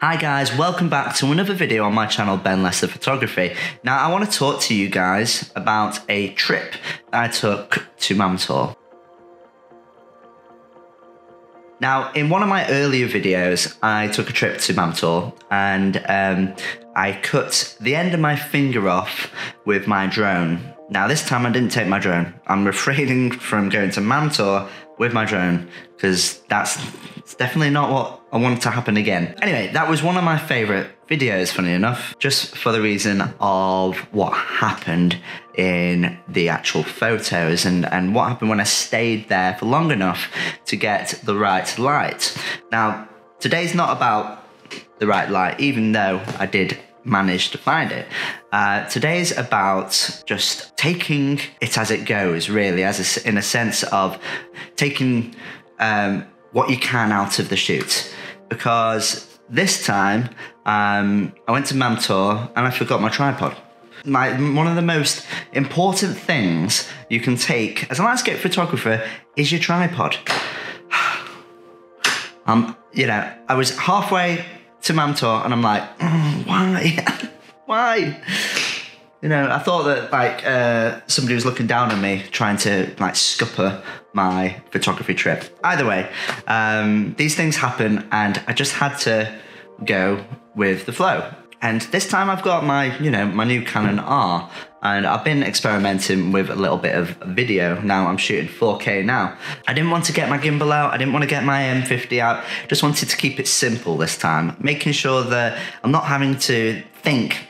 Hi guys, welcome back to another video on my channel, Ben Lester Photography. Now I want to talk to you guys about a trip that I took to Mam Tor. Now in one of my earlier videos I took a trip to Mam Tor and I cut the end of my finger off with my drone. Now this time I didn't take my drone. I'm refraining from going to Mam Tor with my drone because it's definitely not what I want to happen again. Anyway, that was one of my favourite videos, funny enough, just for the reason of what happened in the actual photos and what happened when I stayed there for long enough to get the right light. Now, today's not about the right light, even though I did manage to find it. Today's about just taking it as it goes, really, in a sense of taking what you can out of the shoot. Because this time I went to Mam Tor and I forgot my tripod. One of the most important things you can take as a landscape photographer is your tripod. You know, I was halfway to Mam Tor and I'm like, why? Why? You know, I thought that somebody was looking down on me trying to scupper my photography trip. Either way, these things happen and I just had to go with the flow. And this time I've got my new Canon R and I've been experimenting with a little bit of video. Now I'm shooting 4K now. I didn't want to get my gimbal out. I didn't want to get my M50 out. Just wanted to keep it simple this time, making sure that I'm not having to think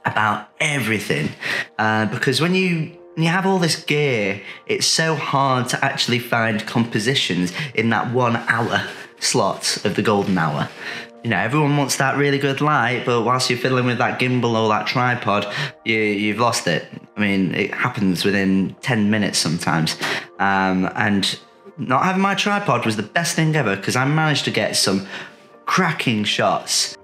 about everything. Because when you have all this gear, it's so hard to actually find compositions in that 1 hour slot of the golden hour. You know, everyone wants that really good light, but whilst you're fiddling with that gimbal or that tripod, you've lost it. I mean, it happens within 10 minutes sometimes. And not having my tripod was the best thing ever because I managed to get some cracking shots.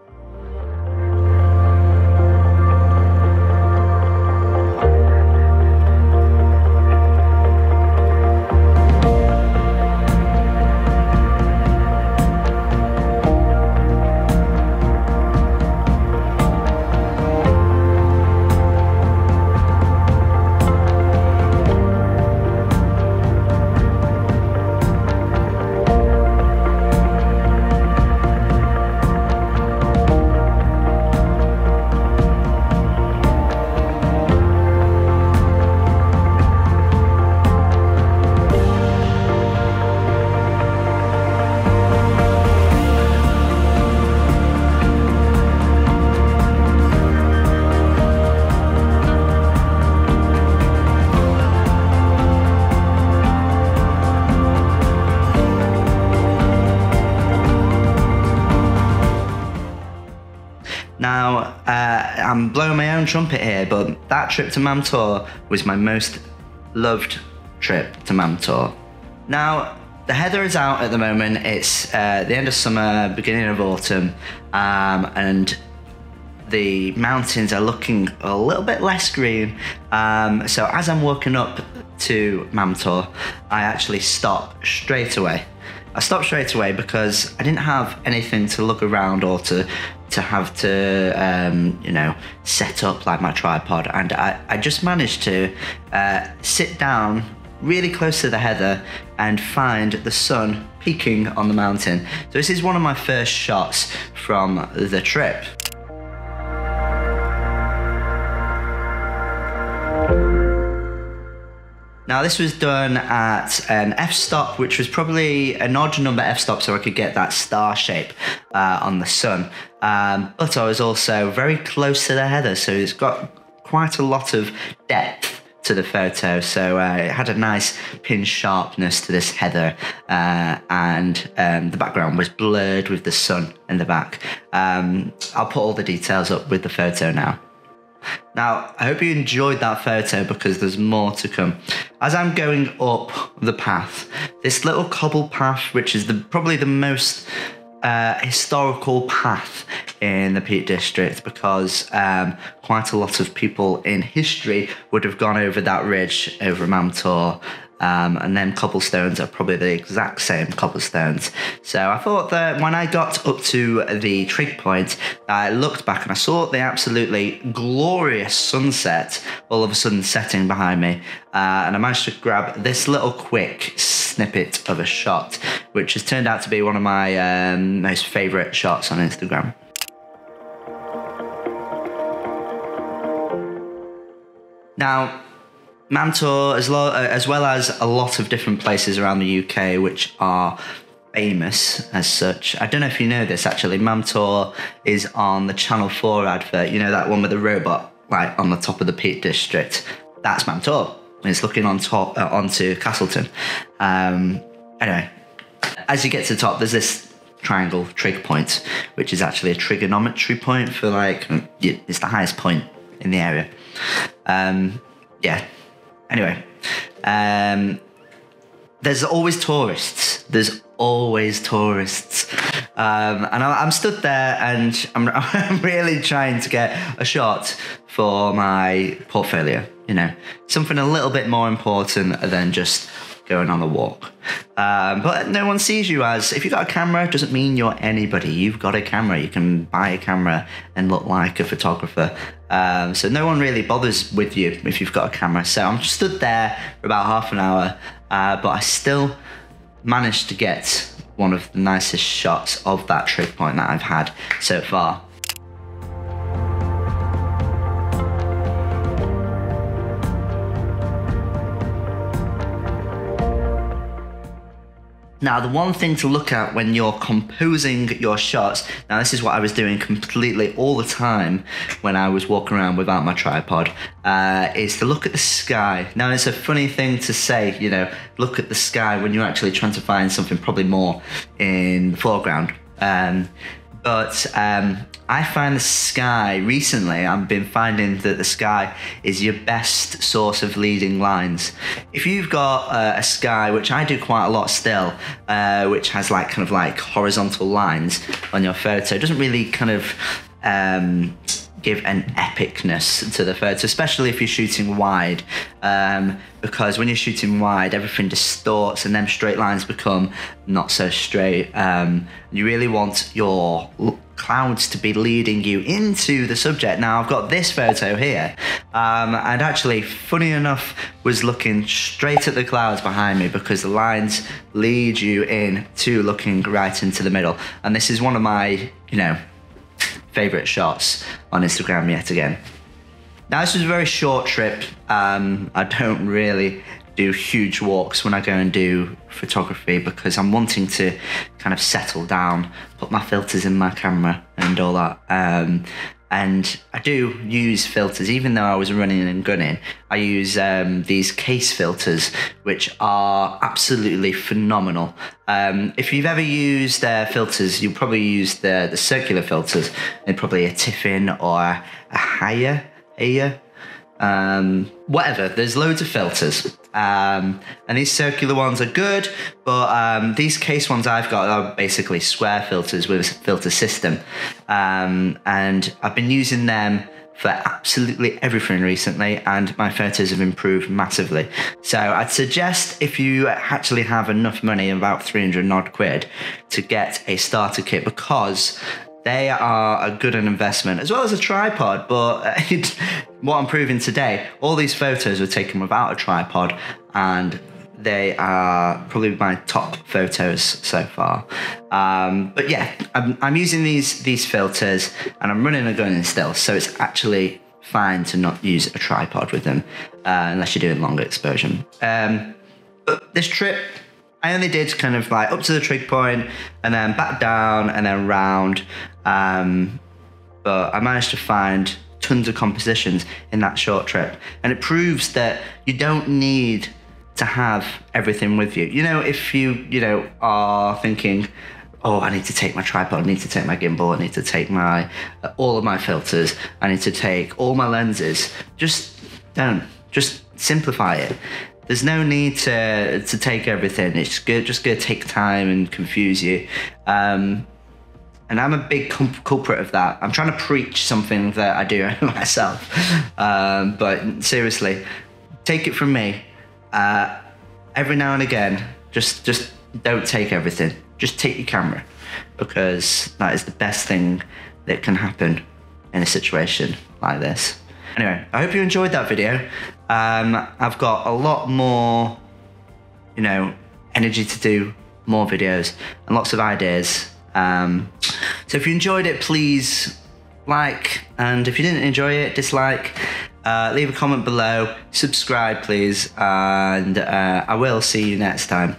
Now, I'm blowing my own trumpet here, but that trip to Mam Tor was my most loved trip to Mam Tor. Now, the heather is out at the moment. It's the end of summer, beginning of autumn, and the mountains are looking a little bit less green. So as I'm walking up to Mam Tor, I actually stop straight away. I stopped straight away because I didn't have anything to look around or to have to set up like my tripod, and I just managed to sit down really close to the heather and find the sun peaking on the mountain. So this is one of my first shots from the trip. Now this was done at an f-stop, which was probably an odd number f-stop so I could get that star shape on the sun. But I was also very close to the heather, so it's got quite a lot of depth to the photo. So it had a nice pin sharpness to this heather, and the background was blurred with the sun in the back. I'll put all the details up with the photo now. Now, I hope you enjoyed that photo because there's more to come. As I'm going up the path, this little cobble path, which is probably the most historical path in the Peak District, because quite a lot of people in history would have gone over that ridge over Mam Tor and then cobblestones are probably the exact same cobblestones. So I thought that when I got up to the trig point, I looked back and I saw the absolutely glorious sunset all of a sudden setting behind me, and I managed to grab this little quick snippet of a shot, which has turned out to be one of my most favourite shots on Instagram. Now, Mam Tor, as well as a lot of different places around the UK which are famous as such. I don't know if you know this actually. Mam Tor is on the Channel 4 advert. You know that one with the robot like on the top of the Peak District? That's Mam Tor. It's looking on top onto Castleton. Anyway, as you get to the top, there's this triangle trig point, which is actually a trigonometry point for like, it's the highest point in the area. Yeah. Anyway, there's always tourists. There's always tourists. And I'm stood there and I'm really trying to get a shot for my portfolio, you know, something a little bit more important than just going on a walk. But no one sees you as, if you've got a camera, it doesn't mean you're anybody. You've got a camera. You can buy a camera and look like a photographer. So no one really bothers with you if you've got a camera. So I'm stood there for about half an hour, but I still managed to get one of the nicest shots of that trig point that I've had so far. Now, the one thing to look at when you're composing your shots, now this is what I was doing completely all the time when I was walking around without my tripod, is to look at the sky. Now, it's a funny thing to say, you know, look at the sky when you're actually trying to find something probably more in the foreground. But I find the sky, recently I've been finding that the sky is your best source of leading lines. If you've got a sky, which I do quite a lot still, which has like kind of like horizontal lines on your photo, it doesn't really kind of give an epicness to the photo, especially if you're shooting wide, because when you're shooting wide, everything distorts and then straight lines become not so straight. You really want your clouds to be leading you into the subject. Now, I've got this photo here, and actually, funny enough, was looking straight at the clouds behind me because the lines lead you in to looking right into the middle. And this is one of my, you know, favourite shots on Instagram yet again. Now, this was a very short trip. I don't really do huge walks when I go and do photography because I'm wanting to kind of settle down, put my filters in my camera and all that. And I do use filters, even though I was running and gunning. I use these case filters, which are absolutely phenomenal. If you've ever used filters, you'll probably use the circular filters, and probably a Tiffin or a Haya, whatever. There's loads of filters. And these circular ones are good, but these case ones I've got are basically square filters with a filter system. And I've been using them for absolutely everything recently, and my photos have improved massively. So I'd suggest, if you actually have enough money, about 300 odd quid, to get a starter kit, because they are a good investment, as well as a tripod. But what I'm proving today, all these photos were taken without a tripod, and they are probably my top photos so far. But yeah, I'm using these filters, and I'm running a gun still, so it's actually fine to not use a tripod with them, unless you're doing longer exposure. But this trip, I only did kind of like up to the trig point and then back down and then round. But I managed to find tons of compositions in that short trip. And it proves that you don't need to have everything with you. You know, if you are thinking, oh, I need to take my tripod, I need to take my gimbal, I need to take my all of my filters, I need to take all my lenses. Just don't. Just simplify it. There's no need to take everything. It's just going to take time and confuse you. And I'm a big culprit of that. I'm trying to preach something that I do myself. But seriously, take it from me. every now and again, just don't take everything. Just take your camera, because that is the best thing that can happen in a situation like this. Anyway, I hope you enjoyed that video. I've got a lot more, you know, energy to do more videos and lots of ideas. So if you enjoyed it, please like, and if you didn't enjoy it, dislike. Leave a comment below, subscribe please, and I will see you next time.